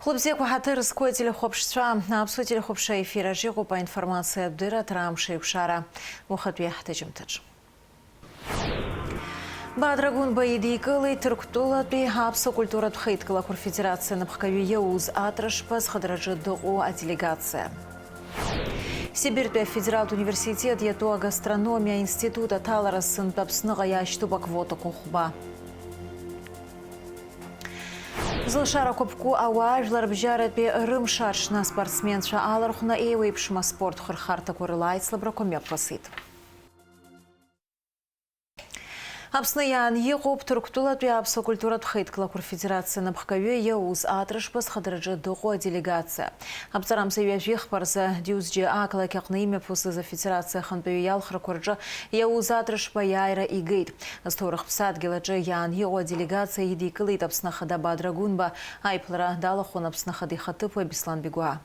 Хлопзек вахатыр ской телехопшца, абсу телехопша эфира жигу по информации дыра трамши пшара. Мухатве тачимтач. Бадрагун баиди кылы турктула би абсу культура тхейткала конфедерация напхкавие уз атрашпас хадраджи доо а делегация. Сибирь федерал университет ятуа гастрономия института таларасын тапсныга яштуба квота кухба. Зылшара копку ауажлар бжарапе рым шаршна спортсменша алархуна эйвейпшма спорт хырхарта корылайцлы бракомек посыт. Апсныян еғоп турктулат бе апса культура тхейткала конфедерация напхкаве еуз атрашпас хадраджы дұғо делегация. Апсарам сәвяжех парза дюзджи акала кяқны имя пусы за федерация ханпеве ялхра корджы еуз атрашпа яйра и гейт. Асторах псад геладжы ян ео делегация еди кылыт апснахада бадрагунба айплара далахун апснахады хатыпа Беслан Бегуа.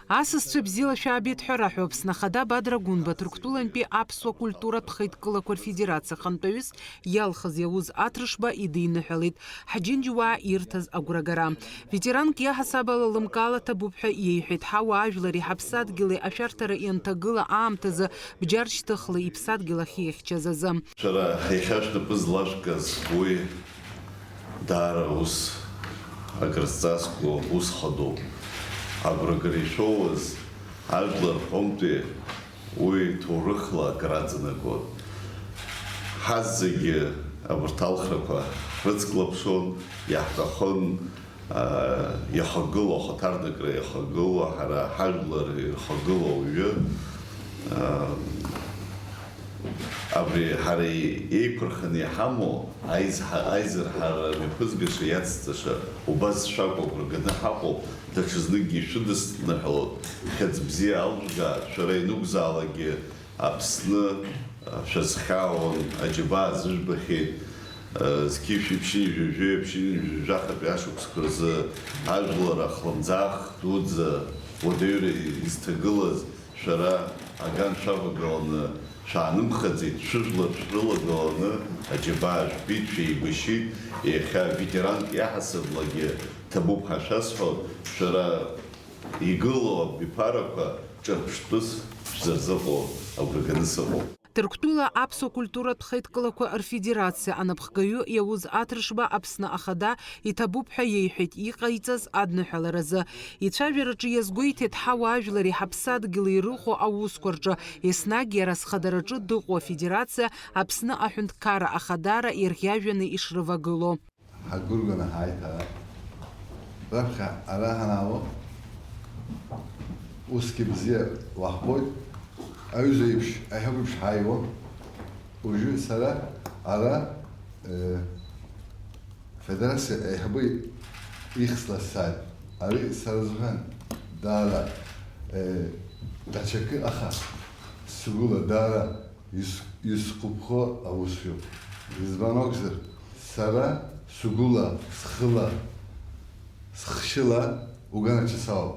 Асысчы бзила шабет хөраху пснахада бадрагунба турктулан пи апсо культура тхейткала конфедерация хантовис ялхаз яуз атрышба идыйны хылит хаджин жуа иртаз агурагара. Ветеран кия хасабала лымкала табубха ейхит хава ажлари хапсад гилы ашартара интагыла амтаза бджарчтахлы ипсад гила хейхчазаза. Шара хейхашты пызлашка свой дара ус агрцаску ус ходу. Агрогрешовыз ажлар хомте уй турыхла градзына год. Хаззыге абырталхраква рыцклапшон яхтахон яхагыло хатардыгры яхагыло хара хажлар яхагыло уйы абри хари эйкурхани хамо айзер хара мипызгышы яцтышы убаз шако гына хапо тачызныги шудыс нахалот хацбзи алжга шарайнук залаги апсны шасхаон аджиба зжбахи скифи пшини жужу пшини жаха пяшук скрзы ажлара хламзах дудза водюри истагылаз шара аган шавагалны шаным хадзит шыжлар шрылагалны аджиба жбитши и быши и ха ветеран яхасывлаги табуб хашасхо шара игыло бипараква чарпштус шзарзаго абраганысаго. Турктула апсо культура тхейткала конфедерация анапхкаю яуз атрышба апсна ахада и табубха ейхит иqayцаз адныхаларазы. И чавираджи язгуйтет хаважлари хапсад гилирухо аускорджа еснагия расхадараджи дұғо федерация апсна ахюнткара ахадара ирхявяны ишрывагыло. Хагургана хайта рабха араханаво ускибзе лахбой Ayuzayıpş, ayhabıpş hayvan, ucu sara ara federasya ayhabı ihsla say, arı sarazıhan dara daçakı aha, sugula dara yüskupho avusyo, izbanokzır sara sugula sıxıla sıxışıla uganaçı sağ,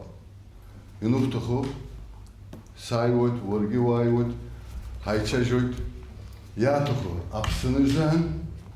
yunuktuhu Сайвот, воргивайвот, хайчажот, ятохо, апсынызан,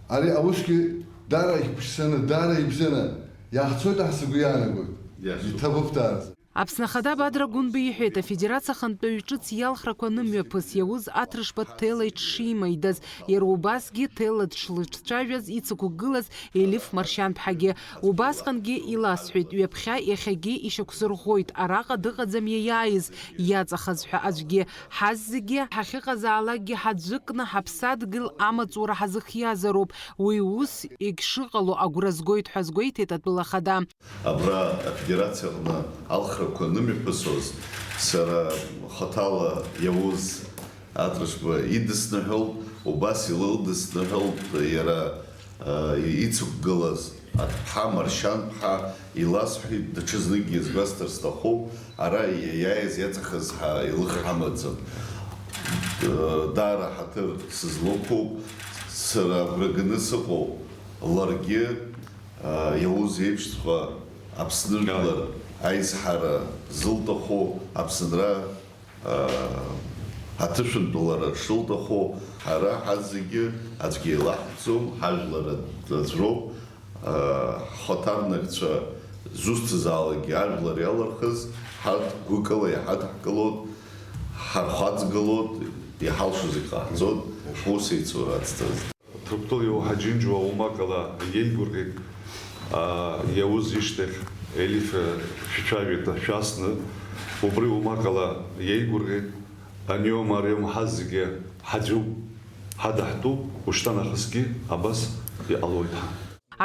ари авушки дара ихпшсана, дара ибзана, яхцот ахсыгуяна год, итабуптарз. Апснахада бадрагун бейхета федерация хантоючыц ялхраконым мепыс яуз атрышба телайт шимайдаз, ерубасги телат шлыччавяз ицукугылаз элиф маршан пхаге, убасханге иласхуит уепхя ехеге ишоксурхойт, араqa дыгадзам яяиз, яцахазху азге, хаззиге, хахиqазалаге хаджыкна хапсадгыл амацура хазыхязаруб, уиус икшыqало агуразгойт хазгойт этот былахада. Абра федерация алхра Кönümü pısız, sara hatala yavuz atrışba idisne hel, obas yıl idisne hel yara itsuk gılaz, ha marşan ha ilasfi daçızlık izbastır stahop, ara yayız yatахız ha ilık hamadzım, dara hatır sızlıku, sara bırgını sıkı, largi yavuz yepştva apsınırlar. Айзхара зылдахо апсынра $10 шылдахо хара хазиги азгела цум хажлара зро ҳаҭарнакцәа зусҭаз алагьы ажәлар иалырхыз ҳарҭ гәыкала иҳадҳкылот, ҳархәаҵгылот, иҳалшоз иҟаҳҵот, ус еицура ацҭаз. Труктули уҳаџьынџьуа умакала иеигәырӷьеит иауз ишьҭахь Елиф шәцәажәеит шәасны, убри умакала иеигәырӷьеит аниом ариом ҳаз зегьы ҳаӡәуп, ҳадаҳтәуп, ушьҭанахысгьы абас иҟалоит.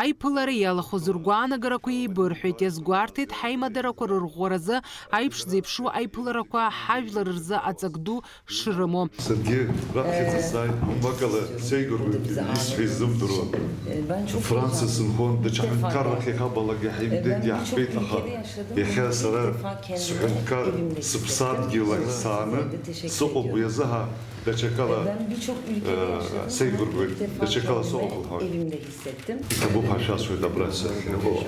Аиԥылара иалахәыз ргәаанагарақәа еибырҳәеит, иазгәарҭеит ҳаимадарақәа рырӷәӷәаразы аиԥш зеиԥшу аиԥыларақәа ҳажәлар рзы аҵак ду шрымоу. Саргьы раԥхьаӡа сааит, умакала сеигәырӷьоит исҳәо изымдыруа. Франция сынхон, даҽа ҳәынҭқаррак иҳабалагьы ҳимдеит, иаҳбеит, аха иахьа сара сҳәынҭқар сыԥсадгьыл ахь сааны сыҟоуп, уи азыҳа даҽакала сеигәырӷьоит, даҽакала сыҟоуп. Иҭабуп ҳашәасуеит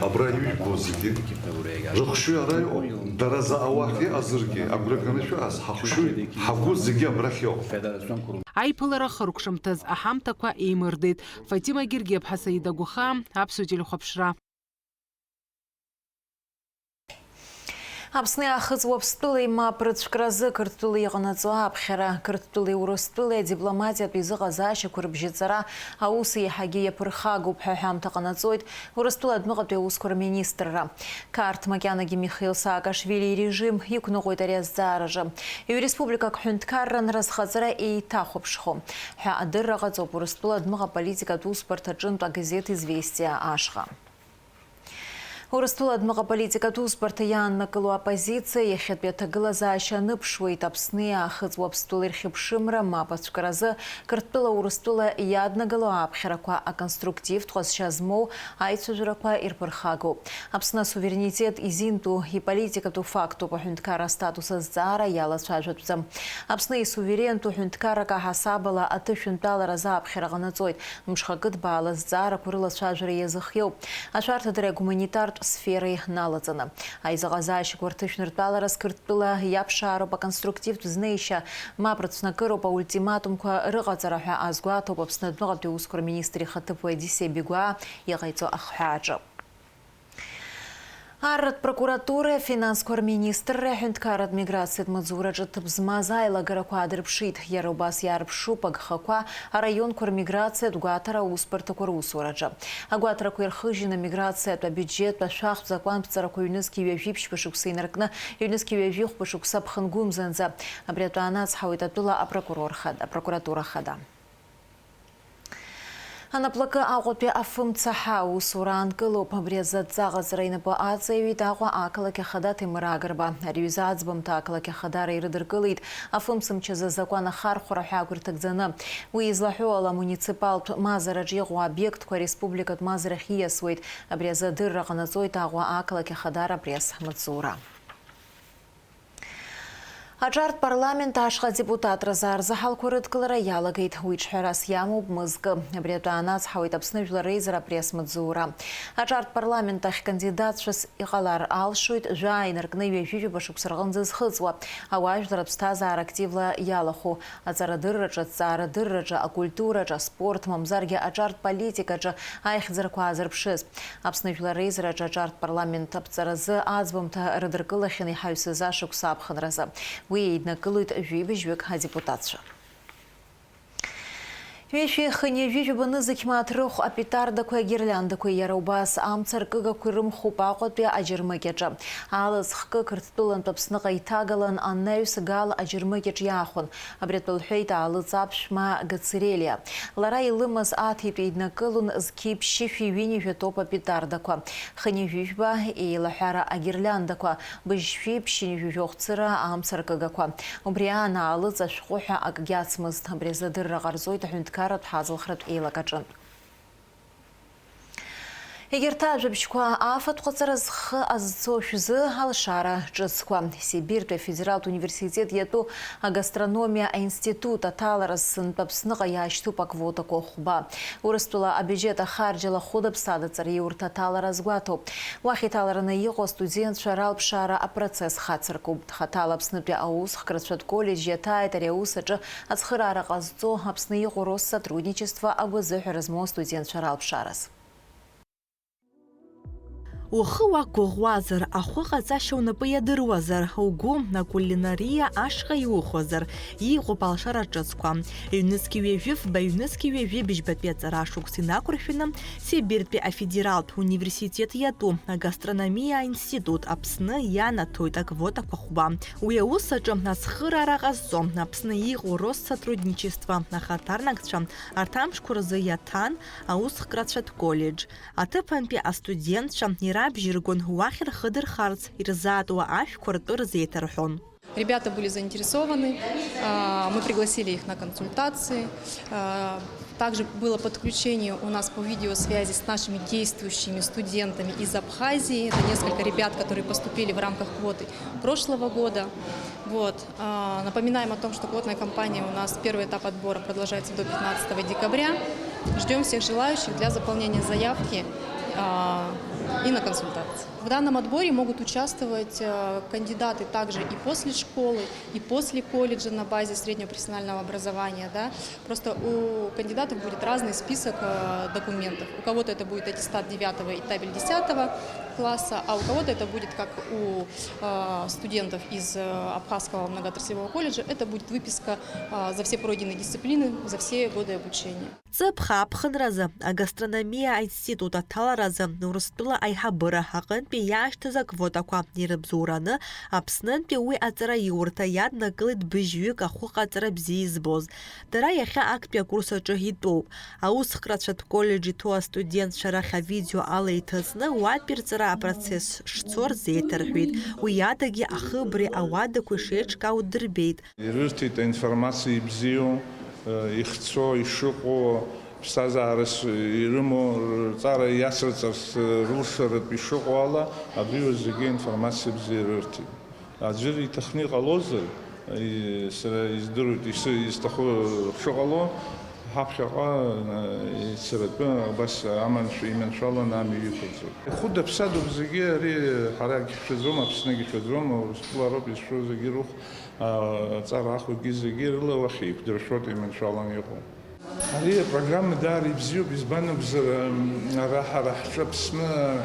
абра иҩбоу зегьы рыхшыҩ ара иҟоуп, дара заҟа уахь иҟазаргьы агәра ганы шәаас, ҳахшыҩ, ҳгәы зегьы абрахь иҟоуп. Аиԥылара хыркәшамҭаз аҳамҭақәа еимырдеит. Фатима Гергиаԥҳа, Саида Гәыха, Аԥсуа телехәаԥшра. Аԥсны иаахыҵ Уаԥстәылеи мап рыцәкразы Қырҭтәылеи иҟанаҵо аԥхьара, Қырҭтәылеи Урыстәылеи адипломатиатә изыҟазаашьақәа рыбжьаҵара аус еиҳагьы иаԥырхагоуп ҳәа аҳәамҭа ҟанаҵоит Урыстәыла адмыҟатәи аусқәа рминистрра. Қарҭ макьанагьы Михаил Саакашвили ирежим иқәныҟәоит ари азҵаараҿы. Республикак ҳәынҭқарран разхаҵара еиҭахәаԥшхо ҳәа адырра ҟаҵоуп Урыстәыла адмыҟа политикатә усбарҭа аҿынтә агазеҭ Известиа ашҟа. Урыстәыла адмыҟа политикатә усбарҭа иааннакыло апозициа иахьатәи аҭагылазаашьа аныԥшуеит. Аԥсны иаахыҵ Уаԥстәыла ирхьыԥшымра мап ацәкразы Қырҭтәыла Урыстәыла иаднагало аԥхьарақәа аконструктивтә ҟазшьа змоу аицәажәарақәа ирԥырхагоуп. Аԥсны асуверенитет изинтәу иполитикатәу фактуп аҳәынҭқарра статус азҵаара иалацәажәатәӡам. Аԥсны исуверентәу ҳәынҭқаррак аҳасабала аҭышәынтәаларазы аԥхьара ҟанаҵоит. Мшхакыдбаала азҵаарақәа рылацәажәара иазыхиоуп. Ашәарҭадара гуманитартә сфереи налаҵаны. Аизыҟазаашьақәа рҭышәныртәалараз Қырҭтәыла иаԥшаароуп аконструктивтә знеишьа, мап рыцәнакыроуп аультиматумқәа рыҟаҵара ҳәа азгәаҭоуп Аԥсны адмыҟатәи аусқәа рминистр ихаҭыԥуа Едиссиа Бигәаа иҟаиҵо ахҳәааҿы. Арратә прокуратура финансқәа рминистрра ҳәынҭқарратә миграциатә маҵзураҿы ҭыԥ змаз аилагарақәа аадырԥшит. Иара убас иаарԥшуп агхақәа араионқәа рмиграциатә гәаҭара аусбарҭақәа русураҿы. Агәаҭарақәа ирхыжьын амиграциатә абиуџьеттә ашәахтә закәанҭҵарақәа ҩнызқьи ҩажәи шықәса инаркны ҩнызқьи ҩажәи шықәса ԥхынгәымзанӡа. Абри атәы анацҳауеит атәыла апрокуратура хада. Анаплакы Аҟәатәи афымцаҳа аусура аанкылоуп. Абри азы аҵаҟаҵара инапы аҵаҩит Аҟәа ақалақь ахада Ҭемыр Агрба. Ари аҩыза аӡбамҭа ақалақь ахадара ирыдыркылеит афымцамчазы азакәан ахархәара ҳәа агәырҭакӡаны. Уи излаҳәо ала амуниципалтә мазараҿ иҟоу аобиектқәа ареспубликатә мазарахь ииасуеит. Абри азы адырра ҟанаҵоит Аҟәа ақалақь ахадара пресс-маҵзура. Аҿартә парламент ашҟа депутатразы арзаҳалқәа рыдкылара иалагеит. Уи ҿҳәарас иамоуп мызкы. Абри атәы анацҳауеит Аԥсны Жәлар Реизара пресс-маҵзура. Аҿартә парламент ахь кандидатцәас иҟалар алшоит жәаа инаркны ҩажәижәаба шықәса рҟынӡа зхыҵуа. Ауаажәлар аԥсҭазаара активла иалахәу аҵарадырраҿы, аҭҵаарадырраҿы, акультураҿы, аспорт, мамзаргьы аҿартә политикаҿы аихьӡарақәа аазырԥшыз. Аԥсны Жәлар Реизараҿы аҿартә парламент аԥҵаразы аӡбамҭа рыдыркылахьан иҳаҩсыз ашықәса аԥхынразы. Уи еиднакылоит жәибжьҩык адепутатцәа. Ҩышәи хыни ҩыжәаба нызықь мааҭ рыхә апетардақәа агирляндақәа иара убас амца ркыгақәа ирымхуп Аҟәатәи аџьырмыкьаҿы. Алыҵ хкы Қырҭтәылантә Аԥсныҟа иҭагалан анаҩс гал аџьырмыкьаҿ иаахәон. Абри атәы лҳәеит Алыҵ аԥшәма Гацерелиа. Лара илымаз аҭитәи еиднакылон зқьи ԥшьышәи ҩынҩажәатәоуп апетардақәа. Хыни ҩыжәба еилаҳәара агирляндақәа, быжьшәи ԥшьынҩажәа хәцыра амца ркыгақәа. Убри аан Алыҵ ашәҟәы ҳәа акгьы ацмызт. Абри азы адырра ҟарҵоит аҳәынҭқарратә ҳаӡылхратә еилагаҿынтә. Егьырҭ ажәабжьқәа афатә ҟаҵара зхы азцо шәзы алшара ҿыцқәа. Сибиртәи афедералтә университет иатәу агастрономиа аинститут аҭалараз сынтәа Аԥсныҟа иаашьҭуп аквотақәа хәба. Урыстәыла абиуџьет ахарџьала хәыда-ԥсадаҵара иурҭ аҭалара азгәаҭоуп. Уахь иҭалараны иҟоу астудентцәа ралԥшаара апроцесс хацыркуп. Хаҭала Аԥснытәи аус хкрыцәатә коллеџь иаҭааит ари аус аҿы ацхыраара ҟазҵо Аԥсны иҟоу Россотрудничество агәазыҳәара змоу астудентцәа ралԥшаараз. Ухуа гугъуазыр, ахуға цашау напы ядыруазыр, угу на кулинария ашқа юхозыр, и ғупалшара часква. Юнески вевив, ба юнески вевив бежбапет зарашук синакурфином, Сибирпе афедералт университет яту, гастрономия институт, апсны яна тойтак вота пахуба. Уяусачам на схырарагазом, апсны игу Россотрудничества, на хатарнакчам, артамшкурзы ятан, аусхкратшат колледж. А тепанпе а студентчам Рабжиргон Хуахер Хадыр Харц Ирзатуа Аф Куратур Зейтерхон. Ребята были заинтересованы, мы пригласили их на консультации. Также было подключение у нас по видеосвязи с нашими действующими студентами из Абхазии. Это несколько ребят, которые поступили в рамках квоты прошлого года. Напоминаем о том, что квотная кампания у нас, первый этап отбора продолжается до 15 декабря. Ждем всех желающих для заполнения заявки и на консультации. В данном отборе могут участвовать кандидаты также и после школы, и после колледжа на базе среднего профессионального образования. Да? Просто у кандидатов будет разный список документов. У кого-то это будет аттестат 9 и табель 10 класса, а у кого-то это будет, как у студентов из Абхазского многоотраслевого колледжа, это будет выписка за все пройденные дисциплины, за все годы обучения. Цепха Абханраза, а гастрономия института Талараза, Нурстула Айхабыра, Хакан Пияшта за квотаква Нирабзураны, Апснен Пиуи Атара Юрта Ядна Глит Бежюк, Ахука Тарабзизбоз. Тара Яха Акпия курса Чахитоп, а Усхкратшат колледжи Туа студент Шараха видео Алейтасна, Уапирцара процесс Шцор Зейтерхвит, Уядаги Ахыбри Авада Кушечка Удербейт. Рыртит информации бзио, ихцо, ишуко, Псазарас, Иримо, Цара Ясрацарс, Рушарат, Пишуала, а биозиге информация бзирырти. А джири техника лозы, издуруют, из такого шугало, хапшака, сиротбен, бас аман шуимен шала нами юкузу. Худа псаду бзиге, ри хараги шизрома, пснеги шизрома, сплароп из шузагирух, Цара аху гизагирла, вахи, пдершот имен шала юку. هذه برنامج داري بزيو بيزبانو بزر راح شبسنا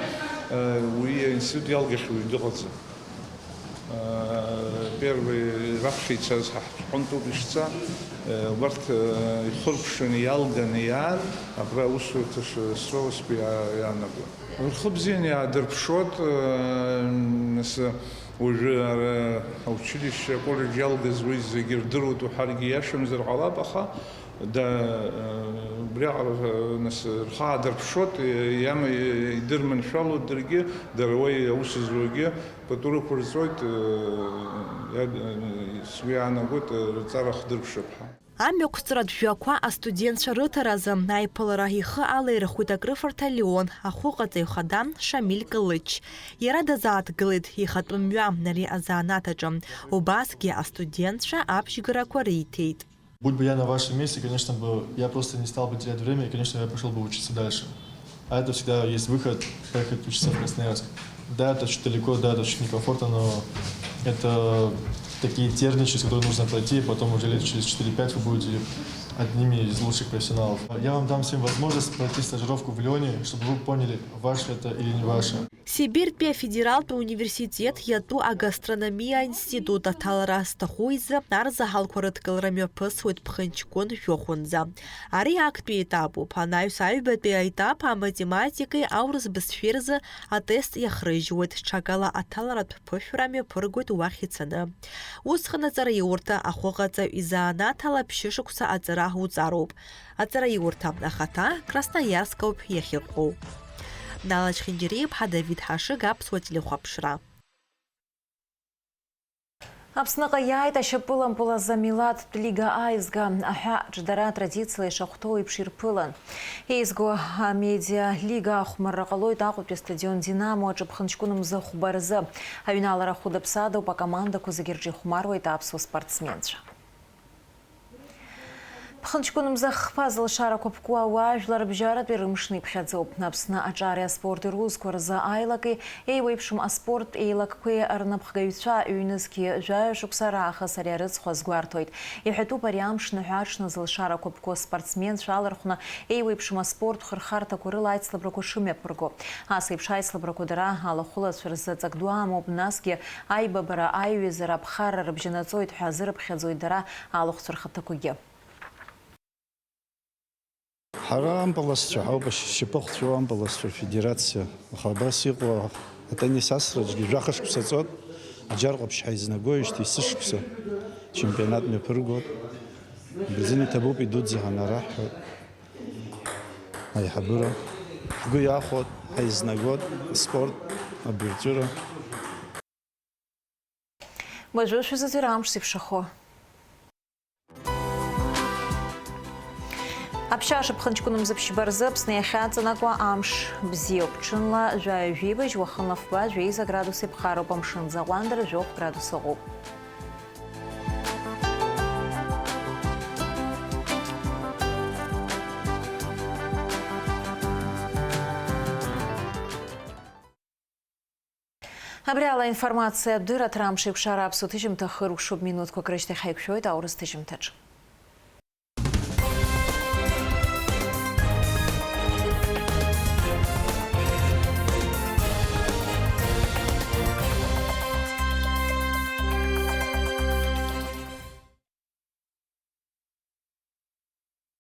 ويا انستيتوت يلقى شوي دغزة первый рахший час хонту бишца варт хурбшен ялган яр абраусу тш соус би янабу хубзин я дерпшот нас уже училище колледж ялга звиз гирдрут ухаргияшем зергалабаха да бряр нас хадр пшот ям йдир мен шалу дерге дервой усзлуге который производит свиана год царах дерпшепха Ами кустрат жуаква а студент шарытаразы найпаларахихы алайры хуйтакры форталион, ахуғаты юхадан Шамиль Галыч. Ярада заат гылыд ихатым мюам нари азаанатаджам. Убаски а студентша апшигара кваритейт. Будь бы я на вашем месте, конечно бы, я просто не стал бы терять время и, конечно, я пошел бы учиться дальше. А это всегда есть выход, поехать учиться в Красноярск. Да, это чуть далеко, да, это чуть некомфортно, но это такие тернии, через которые нужно пройти, и потом уже лет через 4-5 вы будете одними из лучших профессионалов. Я вам дам всем возможность пройти стажировку в Лионе, чтобы вы поняли, ваше это или не ваше. Сибирь федерал университет яту а гастрономия института Талараста хуйза нарза халкорат калрамё пысует пханчкон жохунза. Ари акту этапу панаю сайбетпе этап а математикой аурыз бисферза а тест яхрыжует чакала аталарат пöфраме пыргует уахицаны. Усхана цара юрта ахугаца изана талапшишукса ацара хуцаруб. Ацара юрта ахата Красноярскоп яхиқу. Налач хинджирип Давид Хаши гапсуа телехуапшра. Апсныға яйта шыпылын пыла замилат лига айзга ахя ждара традициялы шахтой пширпылын. Эйзго медиа лига ахмаррақалой тақупе стадион Динамо жыпхынчкуным за хубарзы. Авиналара худапсада по команда кузагирджи хумарвай тапсу спортсменша. Пхынчкунымза хпазыл шара копкуа уажлар бжарат берымшны пхядзоп напсна ачария спорт руз корза айлаки эйвейпшум аспорт эйлаккуе арнапхгаюца юнески жаю шуксараха сарярыц хозгвартойт. Ихэту париамшны хачны зыл шара копко спортсмен шалархна эйвейпшум аспорт хырхарта курылайт слабраку шумепурго. Асыпшай слабраку дара алахула сверза цагдуа мобнаски айбабара айвизара пхара рыбжанацойт хазыр пхядзой дара алахсурхатакуге. Харам баластча, хаубаш шипохтчуам баластча федерация. Хабасиqwa атани сасрач гижахаш кусацот. Аджаргабш хайзнагоиш тисышкса. Чемпионат мепургот. Бизини табуп идут заганарах. Ай хабура. Гуяхот хайзнагот спорт абертура. Бажош затирамш сипшахо. Апшаша пхынчкуным запшибарзып снеяхацанаква амш бзиоп чынла жая вибыч вахынлафба 2 градусы пхару памшын загуандыр 4 градусы губ. Абряла информация дыра трамши пшара абсутыжим тахыру шуб минут кокрышты хайкшойт аурыс тыжим тач.